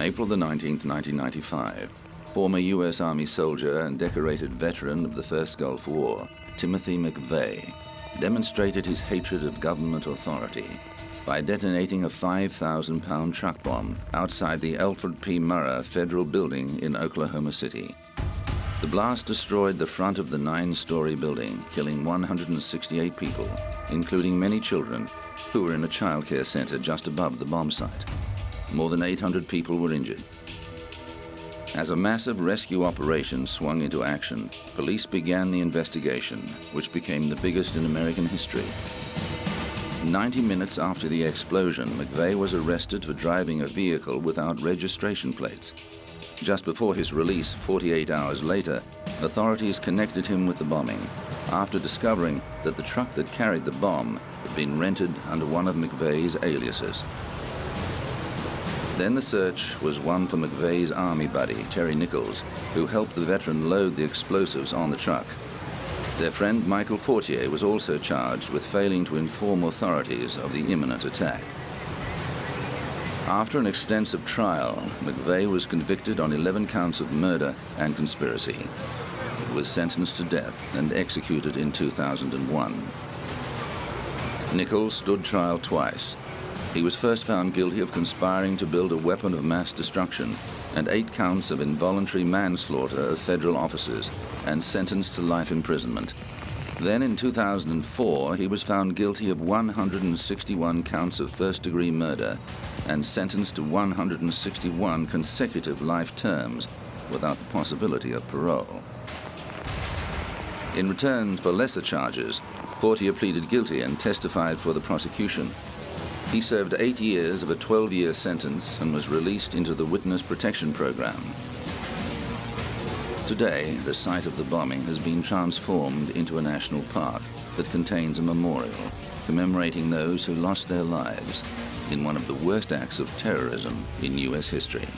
April the 19th, 1995, former U.S. Army soldier and decorated veteran of the First Gulf War, Timothy McVeigh, demonstrated his hatred of government authority by detonating a 5,000-pound truck bomb outside the Alfred P. Murrah Federal Building in Oklahoma City. The blast destroyed the front of the 9-story building, killing 168 people, including many children who were in a childcare center just above the bomb site. More than 800 people were injured. As a massive rescue operation swung into action, police began the investigation, which became the biggest in American history. 90 minutes after the explosion, McVeigh was arrested for driving a vehicle without registration plates. Just before his release, 48 hours later, authorities connected him with the bombing after discovering that the truck that carried the bomb had been rented under one of McVeigh's aliases. Then the search was one for McVeigh's Army buddy, Terry Nichols, who helped the veteran load the explosives on the truck. Their friend Michael Fortier was also charged with failing to inform authorities of the imminent attack. After an extensive trial, McVeigh was convicted on 11 counts of murder and conspiracy. He was sentenced to death and executed in 2001. Nichols stood trial twice. He was first found guilty of conspiring to build a weapon of mass destruction and 8 counts of involuntary manslaughter of federal officers and sentenced to life imprisonment. Then in 2004, he was found guilty of 161 counts of first-degree murder and sentenced to 161 consecutive life terms without the possibility of parole. In return for lesser charges, Fortier pleaded guilty and testified for the prosecution. He served 8 years of a 12-year sentence and was released into the Witness Protection Program. Today, the site of the bombing has been transformed into a national park that contains a memorial commemorating those who lost their lives in one of the worst acts of terrorism in U.S. history.